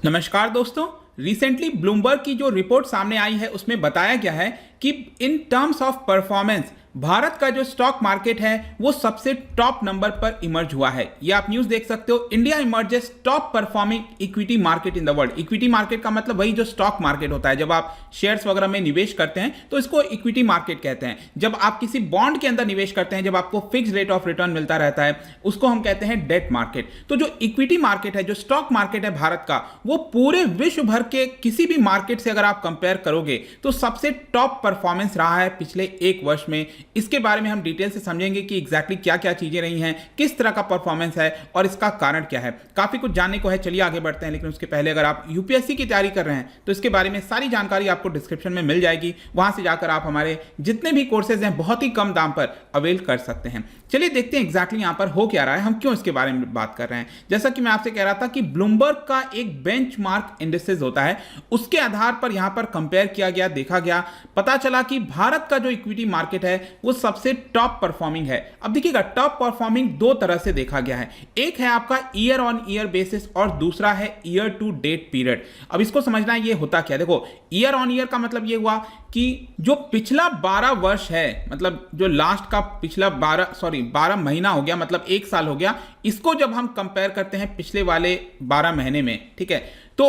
नमस्कार दोस्तों। Recently Bloomberg की जो रिपोर्ट सामने आई है उसमें बताया गया है कि in terms of performance Bharat का जो स्टॉक मार्केट है वो सबसे टॉप नंबर पर इमर्ज हुआ है। ये आप न्यूज़ देख सकते हो, India emerges top performing equity market in the world. Equity market का मतलब वही जो स्टॉक मार्केट होता है, जब आप शेयर्स वगैरह में निवेश करते हैं तो इसको इक्विटी मार्केट कहते हैं। जब आप किसी बॉन्ड के अंदर निवेश करते हैं, जब आपको फिक्स रेट ऑफ रिटर्न मिलता रहता है, उसको हम कहते हैं डेट मार्केट। तो जो इक्विटी मार्केट है, जो स्टॉक मार्केट है भारत का, वो पूरे विश्व भर के किसी भी मार्केट से अगर आप कंपेयर करोगे तो सबसे टॉप परफॉर्मेंस रहा है पिछले एक वर्ष में। इसके बारे में हम डिटेल से समझेंगे कि एग्जैक्टली क्या क्या चीजें रही हैं, किस तरह का परफॉर्मेंस है और इसका कारण क्या है। काफी कुछ जानने को है, चलिए आगे बढ़ते हैं। लेकिन उसके पहले अगर आप यूपीएससी की तैयारी कर रहे हैं तो इसके बारे में सारी जानकारी आपको डिस्क्रिप्शन में मिल जाएगी। वहां से जाकर आप हमारे जितने भी कोर्सेज हैं बहुत ही कम दाम पर अवेल कर सकते हैं। चलिए देखते हैं एग्जैक्टली यहां पर हो क्या रहा है, हम क्यों इसके बारे में बात कर रहे हैं। जैसा कि मैं आपसे कह रहा था कि ब्लूमबर्ग का एक बेंचमार्क इंडिसेस होता है, उसके आधार पर यहां पर कंपेयर किया गया, देखा गया, पता चला कि भारत का जो इक्विटी मार्केट है वो सबसे टॉप परफॉर्मिंग है। अब देखिएगा, टॉप परफॉर्मिंग दो तरह से देखा गया है। एक है आपका ईयर ऑन ईयर बेसिस और दूसरा है ईयर टू डेट पीरियड। अब इसको समझना है ये होता क्या। देखो, ईयर ऑन ईयर का मतलब ये हुआ कि जो पिछला 12 वर्ष है, मतलब जो लास्ट का पिछला 12 महीना हो गया, मतलब एक साल हो गया, इसको जब हम कंपेयर करते हैं पिछले वाले 12 महीने में, ठीक है। तो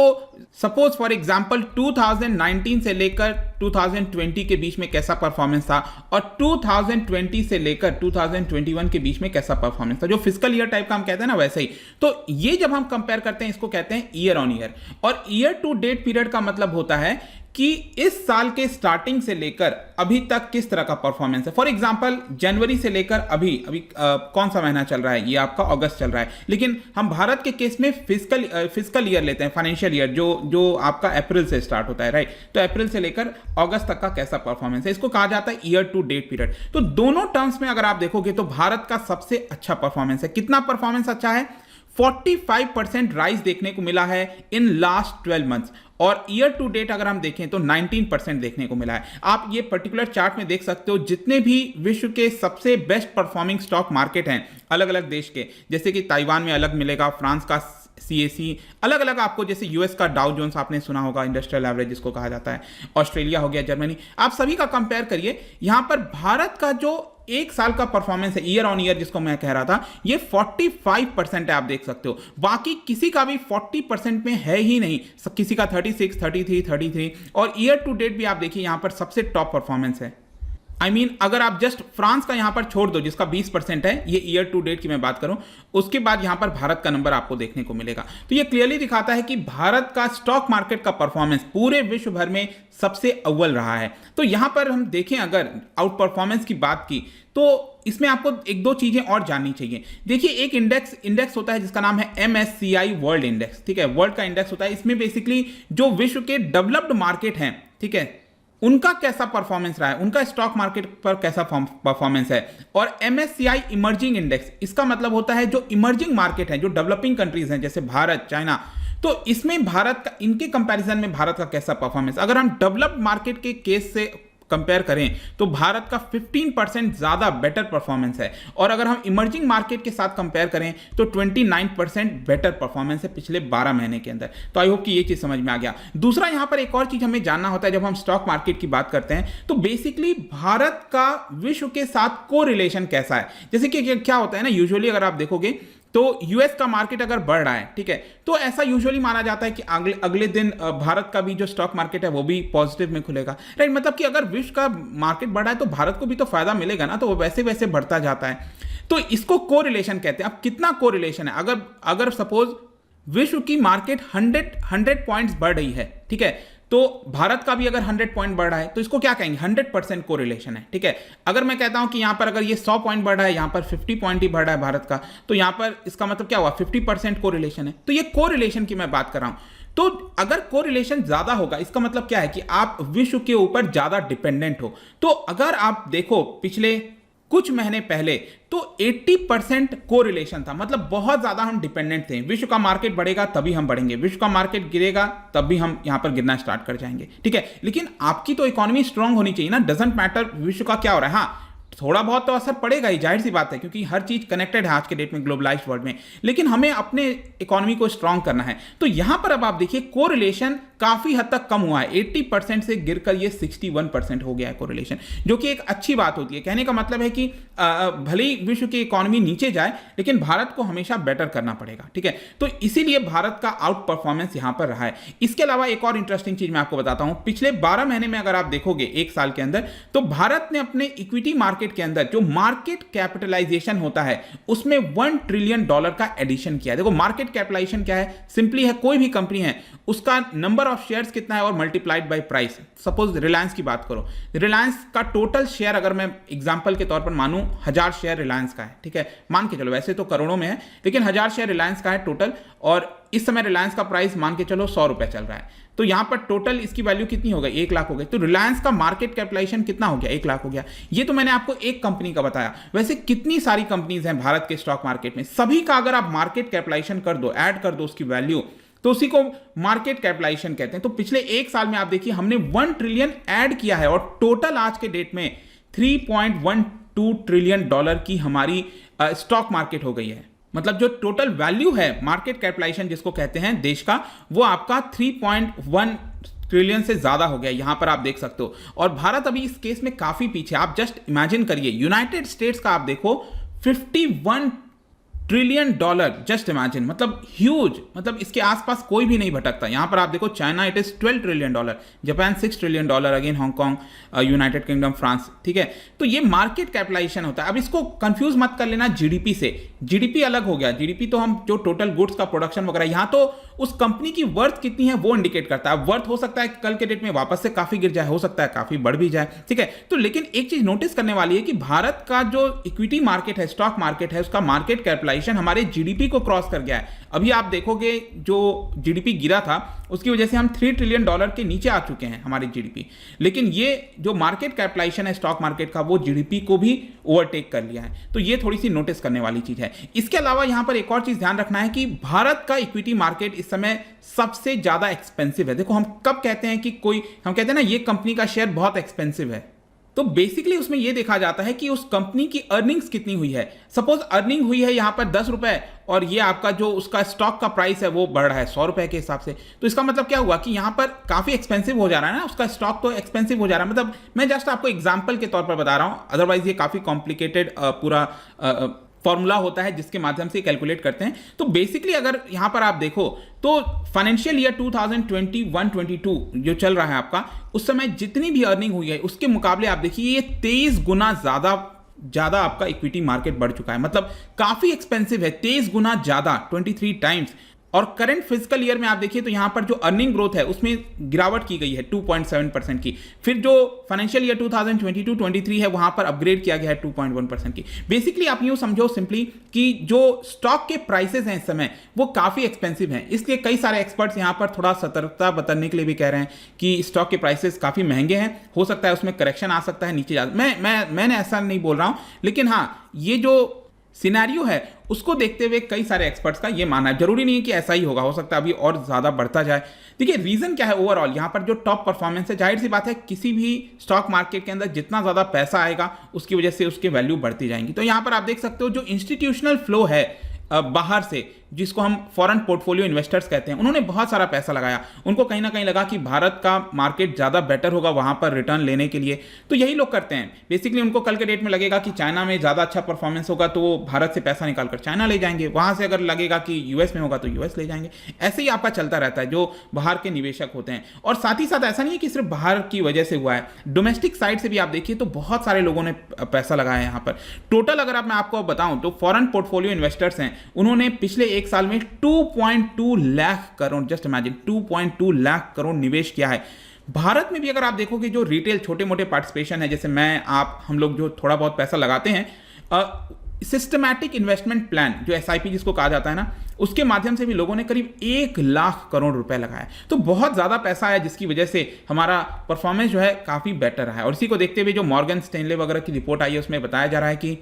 सपोज फॉर एग्जांपल 2019 से लेकर 2020 के बीच में कैसा परफॉर्मेंस था और 2020 से लेकर 2021 के बीच में कैसा परफॉर्मेंस था, जो फिस्कल ईयर टाइप का हम कहते हैं ना, वैसे ही। तो ये जब हम कंपेयर करते हैं इसको कहते हैं ईयर ऑन ईयर। और ईयर टू डेट पीरियड का मतलब होता है कि इस साल के स्टार्टिंग से लेकर अभी तक किस तरह का परफॉर्मेंस है। फॉर एग्जांपल जनवरी से लेकर अभी कौन सा महीना चल रहा है, ये आपका अगस्त चल रहा है, लेकिन हम भारत के केस में फिस्कल ईयर लेते हैं, फाइनेंशियल ईयर, जो आपका अप्रैल से स्टार्ट होता है, राइट। तो अप्रैल से लेकर अगस्त तक का कैसा परफॉर्मेंस है, इसको कहा जाता है ईयर टू डेट पीरियड। तो दोनों टर्म्स में अगर आप देखोगे तो भारत का सबसे अच्छा परफॉर्मेंस है। कितना परफॉर्मेंस अच्छा है? 45% राइज देखने को मिला है इन लास्ट 12 मंथ्स। और ईयर टू डेट अगर हम देखें तो 19% देखने को मिला है। आप ये पर्टिकुलर चार्ट में देख सकते हो, जितने भी विश्व के सबसे बेस्ट परफॉर्मिंग स्टॉक मार्केट हैं अलग अलग देश के, जैसे कि ताइवान में अलग मिलेगा, फ्रांस का सीएसी अलग अलग आपको, जैसे यूएस का डाउ जोन्स आपने सुना होगा, इंडस्ट्रियल एवरेज जिसको कहा जाता है, ऑस्ट्रेलिया हो गया, जर्मनी, आप सभी का कंपेयर करिए। यहां पर भारत का जो एक साल का परफॉर्मेंस है ईयर ऑन ईयर, जिसको मैं कह रहा था, ये 45% है, आप देख सकते हो। बाकी किसी का भी 40% में है ही नहीं, किसी का 36, 33 और ईयर टू डेट भी आप देखिए यहां पर सबसे टॉप परफॉर्मेंस है। अगर आप जस्ट फ्रांस का यहां पर छोड़ दो जिसका 20% है, ये ईयर टू डेट की मैं बात करूं, उसके बाद यहां पर भारत का नंबर आपको देखने को मिलेगा। तो ये क्लियरली दिखाता है कि भारत का स्टॉक मार्केट का परफॉर्मेंस पूरे विश्व भर में सबसे अव्वल रहा है। तो यहां पर हम देखें, अगर आउट परफॉर्मेंस की बात की तो इसमें आपको एक दो चीजें और जाननी चाहिए। देखिए, एक इंडेक्स होता है जिसका नाम है MSCI वर्ल्ड इंडेक्स, ठीक है, वर्ल्ड का इंडेक्स होता है। इसमें बेसिकली जो विश्व के डेवलप्ड मार्केट हैं, ठीक है, उनका कैसा परफॉर्मेंस रहा है, उनका स्टॉक मार्केट पर कैसा परफॉर्मेंस है। और MSCI इमर्जिंग इंडेक्स, इसका मतलब होता है जो इमर्जिंग मार्केट है, जो डेवलपिंग कंट्रीज हैं, जैसे भारत, चाइना, तो इसमें भारत का, इनके कंपैरिजन में भारत का कैसा परफॉर्मेंस। अगर हम डेवलप्ड मार्केट के केस से कंपेयर करें तो भारत का 15% ज्यादा बेटर परफॉर्मेंस है। और अगर हम इमर्जिंग मार्केट के साथ कंपेयर करें तो 29% बेटर परफॉर्मेंस है पिछले 12 महीने के अंदर। तो आई होप कि ये चीज समझ में आ गया। दूसरा, यहां पर एक और चीज हमें जानना होता है जब हम स्टॉक मार्केट की बात करते हैं, तो बेसिकली भारत का विश्व के साथ को रिलेशन कैसा है। जैसे कि क्या होता है ना, यूजुअली अगर आप देखोगे तो यूएस का मार्केट अगर बढ़ रहा है, ठीक है, तो ऐसा यूजुअली माना जाता है कि अगले दिन भारत का भी जो स्टॉक मार्केट है वो भी पॉजिटिव में खुलेगा, राइट। मतलब कि अगर विश्व का मार्केट बढ़ रहा है तो भारत को भी तो फायदा मिलेगा ना, तो वो वैसे वैसे बढ़ता जाता है। तो इसको कोरिलेशन कहते हैं। अब कितना कोरिलेशन है, अगर सपोज विश्व की मार्केट 100 पॉइंट्स बढ़ रही है, ठीक है, तो भारत का भी अगर 100 पॉइंट बढ़ रहा है तो इसको क्या कहेंगे, 100% कोरिलेशन है, ठीक है। अगर मैं कहता हूं कि यहां पर अगर ये 100 पॉइंट बढ़ रहा है, यहां पर 50 पॉइंट ही बढ़ रहा है भारत का, तो यहां पर इसका मतलब क्या हुआ, 50% कोरिलेशन है। तो ये कोरिलेशन की मैं बात कर रहा हूं। तो अगर कोरिलेशन ज्यादा होगा, इसका मतलब क्या है कि आप विश्व के ऊपर ज्यादा डिपेंडेंट हो। तो अगर आप देखो पिछले कुछ महीने पहले तो 80% कोरिलेशन था, मतलब बहुत ज्यादा हम डिपेंडेंट थे। विश्व का मार्केट बढ़ेगा तभी हम बढ़ेंगे, विश्व का मार्केट गिरेगा तब भी हम यहां पर गिरना स्टार्ट कर जाएंगे, ठीक है। लेकिन आपकी तो इकोनॉमी स्ट्रांग होनी चाहिए ना, डजंट मैटर विश्व का क्या हो रहा है। हाँ, थोड़ा बहुत तो असर पड़ेगा ही, जाहिर सी बात है, क्योंकि हर चीज कनेक्टेड है आज के डेट में ग्लोबलाइज्ड वर्ल्ड में। लेकिन हमें अपने इकोनॉमी को स्ट्रांग करना है। तो यहां पर अब आप देखिए कोरिलेशन काफी हद तक कम हुआ है, 80% से गिरकर ये 61% हो गया है कोरिलेशन, जो कि एक अच्छी बात होती है। कहने का मतलब है कि भले ही विश्व की इकोनॉमी नीचे जाए, लेकिन भारत को हमेशा बेटर करना पड़ेगा, ठीक है। तो इसीलिए भारत का आउट परफॉर्मेंस यहां पर रहा है। इसके अलावा एक और इंटरेस्टिंग चीज मैं आपको बताता हूं, पिछले 12 महीने में अगर आप देखोगे एक साल के अंदर, तो भारत ने अपने इक्विटी मार्केट के अंदर जो मार्केट कैपिटलाइजेशन होता है उसमें $1 ट्रिलियन का एडिशन किया है। देखो मार्केट कैपिटलाइजेशन क्या है, सिंपली है कोई भी कंपनी है उसका नंबर ऑफ शेयर्स कितना है और multiplied by price. Suppose Reliance की बात करो, रिलायंस का टोटल शेयर अगर मैं एग्जांपल के तौर पर मानूं 1000 शेयर रिलायंस का है, ठीक है, मान के चलो, वैसे तो करोड़ों में है लेकिन 1000 शेयर रिलायंस का है टोटल, और इस समय रिलायंस का प्राइस मान के चलो 100 रुपए चल रहा है, तो यहां पर टोटल इसकी वैल्यू कितनी हो गई, 1 लाख हो गई। तो रिलायंस का मार्केट कैपिटलाइजेशन कितना हो गया, 1 लाख हो गया। ये तो मैंने आपको एक कंपनी का बताया, वैसे कितनी सारी कंपनीज हैं भारत के स्टॉक मार्केट में, सभी का अगर आप मार्केट कैपिटलाइजेशन कर दो, ऐड कर दो उसकी वैल्यू, तो उसी को मार्केट कैपिटलाइजेशन कहते हैं। तो पिछले एक साल में आप देखिए हमने 1 ट्रिलियन ऐड किया है, और टोटल आज के डेट में $3.12 ट्रिलियन की हमारी स्टॉक मार्केट हो गई है। मतलब जो टोटल वैल्यू है मार्केट कैपिटलाइजेशन जिसको कहते हैं देश का, वो आपका 3.1 ट्रिलियन से ज्यादा हो गया, यहां पर आप देख सकते हो। और भारत अभी इस केस में काफी पीछे। आप जस्ट इमेजिन करिए, यूनाइटेड स्टेट्स का आप देखो 51 ट्रिलियन डॉलर, जस्ट इमेजिन, मतलब ह्यूज, मतलब इसके आसपास कोई भी नहीं भटकता। यहां पर आप देखो China it is $12 trillion, Japan $6 trillion, again Hong Kong, United kingdom, France, ठीक है। तो ये मार्केट कैपिटलाइजेशन होता है। अब इसको कंफ्यूज मत कर लेना जीडीपी से, जीडीपी अलग हो गया। जीडीपी तो हम जो टोटल गुड्स का प्रोडक्शन वगैरह, यहां तो उस कंपनी की वर्थ कितनी है वो इंडिकेट करता है। वर्थ हो सकता है कल के डेट में वापस से काफी गिर जाए, हो सकता है काफी बढ़ भी जाए, ठीक है। तो लेकिन एक चीज नोटिस करने वाली है कि भारत का जो इक्विटी मार्केट है, स्टॉक मार्केट है, उसका मार्केट कैपिटलाइजेशन हमारे जीडीपी को क्रॉस कर गया है। अभी आप देखोगे जो जीडीपी गिरा था उसकी वजह से हम $3 ट्रिलियन के नीचे आ चुके हैं हमारी जीडीपी, लेकिन ये जो मार्केट कैपिटलाइजेशन है स्टॉक मार्केट का, वो जीडीपी को भी ओवरटेक कर लिया है। तो ये थोड़ी सी नोटिस करने वाली चीज है। इसके अलावा यहां पर एक और चीज ध्यान रखना है कि भारत का इक्विटी मार्केट इस समय सबसे ज्यादा एक्सपेंसिव है। देखो हम कब कहते हैं कि कोई, हम कहते हैं ना ये कंपनी का शेयर बहुत एक्सपेंसिव है, तो बेसिकली उसमें यह देखा जाता है कि उस कंपनी की अर्निंग्स कितनी हुई है। सपोज अर्निंग हुई है यहां पर 10 रुपए, और ये आपका जो उसका स्टॉक का प्राइस है वो बढ़ रहा है 100 रुपए के हिसाब से, तो इसका मतलब क्या हुआ कि यहां पर काफी एक्सपेंसिव हो जा रहा है ना, उसका स्टॉक तो एक्सपेंसिव हो जा रहा है। मतलब मैं जस्ट आपको एग्जांपल के तौर पर बता रहा हूं, अदरवाइज ये काफी कॉम्प्लिकेटेड पूरा फॉर्मूला होता है जिसके माध्यम से कैलकुलेट करते हैं। तो बेसिकली अगर यहां पर आप देखो तो फाइनेंशियल ईयर 2021-22 जो चल रहा है आपका, उस समय जितनी भी अर्निंग हुई है उसके मुकाबले आप देखिए ये 23 गुना ज्यादा आपका इक्विटी मार्केट बढ़ चुका है। मतलब काफी एक्सपेंसिव है, 23 गुना ज्यादा, 23 टाइम्स। और करंट फिजिकल ईयर में आप देखिए तो यहां पर जो अर्निंग ग्रोथ है उसमें गिरावट की गई है 2.7% की। फिर जो फाइनेंशियल ईयर 2022-23 है वहां पर अपग्रेड किया गया है 2.1% की। बेसिकली आप यूं समझो सिंपली कि जो स्टॉक के प्राइसेस हैं इस समय वो काफी एक्सपेंसिव हैं, इसलिए कई सारे एक्सपर्ट्स यहां पर थोड़ा सतर्कता बरतने के लिए भी कह रहे हैं कि स्टॉक के प्राइसेस काफी महंगे हैं, हो सकता है उसमें करेक्शन आ सकता है नीचे जा। मैंने ऐसा नहीं बोल रहा हूं, लेकिन हाँ ये जो सिनेरियो है उसको देखते हुए कई सारे एक्सपर्ट्स का ये मानना है। जरूरी नहीं है कि ऐसा ही होगा, हो सकता है अभी और ज्यादा बढ़ता जाए। देखिए रीजन क्या है ओवरऑल, यहां पर जो टॉप परफॉर्मेंस है, जाहिर सी बात है किसी भी स्टॉक मार्केट के अंदर जितना ज्यादा पैसा आएगा उसकी वजह से उसकी वैल्यू बढ़ती जाएंगी। तो यहां पर आप देख सकते हो जो इंस्टीट्यूशनल फ्लो है बाहर से, जिसको हम फॉरेन पोर्टफोलियो इन्वेस्टर्स कहते हैं, उन्होंने बहुत सारा पैसा लगाया। उनको कहीं ना कहीं लगा कि भारत का मार्केट ज़्यादा बेटर होगा वहाँ पर रिटर्न लेने के लिए, तो यही लोग करते हैं। बेसिकली उनको कल के डेट में लगेगा कि चाइना में ज़्यादा अच्छा परफॉर्मेंस होगा तो वो भारत से पैसा निकाल कर चाइना ले जाएंगे, वहाँ से अगर लगेगा कि यूएस में होगा तो यूएस ले जाएंगे। ऐसे ही आपका चलता रहता है जो बाहर के निवेशक होते हैं। और साथ ही साथ ऐसा नहीं है कि सिर्फ बाहर की वजह से हुआ है, डोमेस्टिक साइड से भी आप देखिए तो बहुत सारे लोगों ने पैसा लगाया है यहाँ पर। टोटल अगर मैं आपको बताऊँ तो फॉरेन पोर्टफोलियो इन्वेस्टर्स हैं, उन्होंने पिछले एक साल में 2.2 लाख करोड़, जस्ट इमेजिन 2.2 लाख करोड़ निवेश किया है। भारत में भी अगर आप देखोगे जो रिटेल छोटे मोटे पार्टिसिपेशन है, जैसे मैं आप हम लोग जो थोड़ा बहुत पैसा लगाते हैं, सिस्टमैटिक इन्वेस्टमेंट प्लान जो एसआईपी जिसको कहा जाता है ना, उसके माध्यम से भी लोगों ने करीब 1 लाख करोड़ रुपए लगाए। तो बहुत ज्यादा पैसा है जिसकी वजह से हमारा परफॉर्मेंस जो है काफी बेटर है। और इसी को देखते हुए जो मॉर्गन स्टैनले वगैरह की रिपोर्ट आई है उसमें बताया जा रहा है कि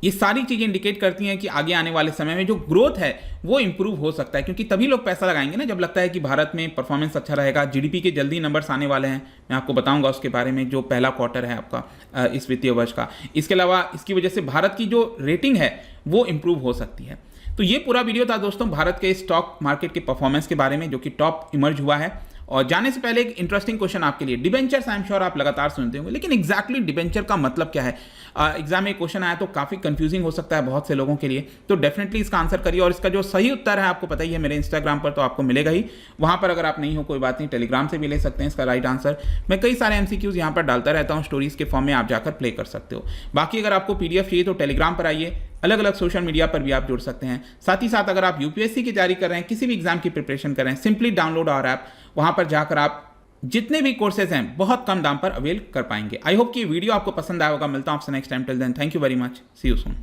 ये सारी चीज़ें इंडिकेट करती हैं कि आगे आने वाले समय में जो ग्रोथ है वो इंप्रूव हो सकता है, क्योंकि तभी लोग पैसा लगाएंगे ना जब लगता है कि भारत में परफॉर्मेंस अच्छा रहेगा। जीडीपी के जल्दी नंबर्स आने वाले हैं, मैं आपको बताऊंगा उसके बारे में, जो पहला क्वार्टर है आपका इस वित्तीय वर्ष का। इसके अलावा इसकी वजह से भारत की जो रेटिंग है वो इंप्रूव हो सकती है। तो ये पूरा वीडियो था दोस्तों भारत के स्टॉक मार्केट के परफॉर्मेंस के बारे में, जो कि टॉप इमर्ज हुआ है। और जाने से पहले एक इंटरेस्टिंग क्वेश्चन आपके लिए, डिबेंचर्स आई एम श्योर आप लगातार सुनते होंगे, लेकिन एग्जैक्टली डिबेंचर का मतलब क्या है? एग्जाम में क्वेश्चन आया तो काफ़ी कंफ्यूजिंग हो सकता है बहुत से लोगों के लिए, तो डेफिनेटली इसका आंसर करिए। और इसका जो सही उत्तर है आपको पता ही है, मेरे इंस्टाग्राम पर तो आपको मिलेगा ही, वहाँ पर अगर आप नहीं हो कोई बात नहीं, टेलीग्राम से भी ले सकते हैं इसका राइट आंसर। मैं कई सारे MCQs यहाँ पर डालता रहता हूँ, स्टोरीज के फॉर्म में आप जाकर प्ले कर सकते हो। बाकी अगर आपको PDF चाहिए तो टेलीग्राम पर आइए, अलग अलग सोशल मीडिया पर भी आप जुड़ सकते हैं। साथ ही साथ अगर आप UPSC की तैयारी कर रहे हैं, किसी भी एग्जाम की प्रिपरेशन कर रहे हैं, सिंपली डाउनलोड आवर ऐप, वहाँ पर जाकर आप जितने भी कोर्सेज हैं बहुत कम दाम पर अवेल कर पाएंगे। आई होप कि वीडियो आपको पसंद आया होगा। मिलता हूं आपसे next time. Till then thank you very much, see you soon.